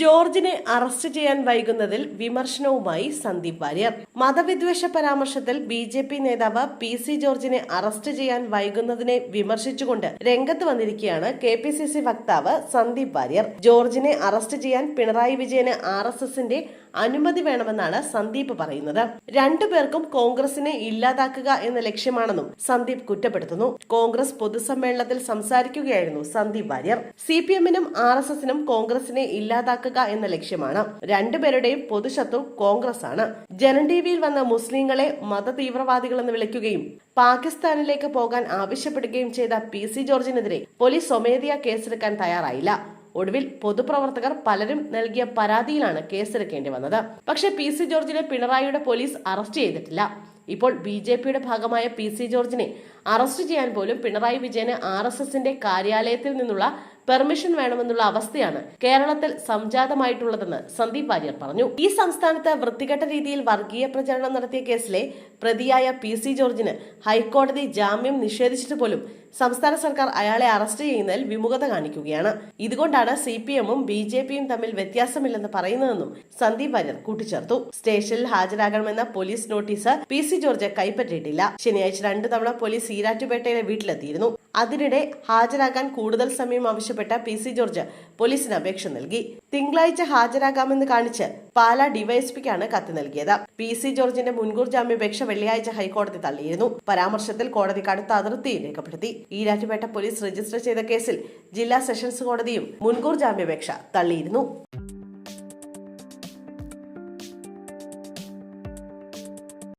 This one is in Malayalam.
ജോർജിനെ അറസ്റ്റ് ചെയ്യാൻ വൈകുന്നതിൽ വിമർശനവുമായി സന്ദീപ് വാര്യർ. മതവിദ്വേഷ പരാമർശത്തിൽ ബി.ജെ.പി. നേതാവ് പി.സി. ജോർജിനെ അറസ്റ്റ് ചെയ്യാൻ വൈകുന്നതിനെ വിമർശിച്ചുകൊണ്ട് രംഗത്ത് വന്നിരിക്കുകയാണ് കെ.പി.സി.സി. വക്താവ് സന്ദീപ് വാര്യർ. ജോർജിനെ അറസ്റ്റ് ചെയ്യാൻ പിണറായി വിജയന് ആർ.എസ്.എസിന്റെ അനുമതി വേണമെന്നാണ് സന്ദീപ് പറയുന്നത്. രണ്ടുപേർക്കും കോൺഗ്രസിനെ ഇല്ലാതാക്കുക എന്ന ലക്ഷ്യമാണെന്നും സന്ദീപ് കുറ്റപ്പെടുത്തുന്നു. കോൺഗ്രസ് പൊതുസമ്മേളനത്തിൽ സംസാരിക്കുകയായിരുന്നു സന്ദീപ് വാര്യർ. CPM-നും ആർ.എസ്.എസിനും കോൺഗ്രസിനെ ഇല്ലാതാക്കുക എന്ന ലക്ഷ്യമാണ്. രണ്ടുപേരുടെയും പൊതുശത്രു കോൺഗ്രസ് ആണ്. ജനം ടിവിയിൽ വന്ന മുസ്ലിങ്ങളെ മതതീവ്രവാദികളെന്ന് വിളിക്കുകയും പാകിസ്ഥാനിലേക്ക് പോകാൻ ആവശ്യപ്പെടുകയും ചെയ്ത പി.സി. ജോർജിനെതിരെ പോലീസ് സ്വമേധയാ കേസെടുക്കാൻ തയ്യാറായില്ല. ഒടുവിൽ പൊതുപ്രവർത്തകർ പലരും നൽകിയ പരാതിയിലാണ് കേസെടുക്കേണ്ടി വന്നത്. പക്ഷേ പി.സി. ജോർജിനെ പിണറായിയുടെ പോലീസ് അറസ്റ്റ് ചെയ്തിട്ടില്ല. ഇപ്പോൾ ബി.ജെ.പിയുടെ ഭാഗമായ പി.സി. ജോർജിനെ അറസ്റ്റ് ചെയ്യാൻ പോലും പിണറായി വിജയന് ആർ.എസ്.എസിന്റെ കാര്യാലയത്തിൽ നിന്നുള്ള പെർമിഷൻ വേണമെന്നുള്ള അവസ്ഥയാണ് കേരളത്തിൽ സംജാതമായിട്ടുള്ളതെന്ന് സന്ദീപ് വാര്യർ പറഞ്ഞു. ഈ സംസ്ഥാനത്ത് വൃത്തികെട്ട രീതിയിൽ വർഗീയ പ്രചരണം നടത്തിയ കേസിലെ പ്രതിയായ പി.സി. ജോർജിന് ഹൈക്കോടതി ജാമ്യം നിഷേധിച്ചിട്ട് പോലും സംസ്ഥാന സർക്കാർ അയാളെ അറസ്റ്റ് ചെയ്യുന്നതിൽ വിമുഖത കാണിക്കുകയാണ്. ഇതുകൊണ്ടാണ് CPM-ഉം ബി.ജെ.പിയും തമ്മിൽ വ്യത്യാസമില്ലെന്ന് പറയുന്നതെന്നും സന്ദീപ് വാര്യർ കൂട്ടിച്ചേർത്തു. സ്റ്റേഷനിൽ ഹാജരാകണമെന്ന പോലീസ് നോട്ടീസ് പി.സി. ജോർജ് കൈപ്പറ്റിയിട്ടില്ല. ശനിയാഴ്ച 2 തവണ പോലീസ് ഈരാറ്റുപേട്ടയിലെ വീട്ടിലെത്തിയിരുന്നു. അതിനിടെ ഹാജരാകാൻ കൂടുതൽ സമയം ആവശ്യപ്പെട്ട പി.സി. ജോർജ് പോലീസിന് അപേക്ഷ നൽകി. തിങ്കളാഴ്ച ഹാജരാകാമെന്ന് കാണിച്ച് പാലാ ഡിവൈഎസ്പിക്കാണ് കത്ത് നൽകിയത്. പി.സി. ജോർജിന്റെ മുൻകൂർ ജാമ്യാപേക്ഷ വെള്ളിയാഴ്ച ഹൈക്കോടതി തള്ളിയിരുന്നു. പരാമർശത്തിൽ കോടതി കടുത്ത അതൃപ്തി രേഖപ്പെടുത്തി. ഈരാറ്റുപേട്ട പോലീസ് രജിസ്റ്റർ ചെയ്ത കേസിൽ ജില്ലാ സെഷൻസ് കോടതിയും മുൻകൂർ ജാമ്യാപേക്ഷ തള്ളിയിരുന്നു.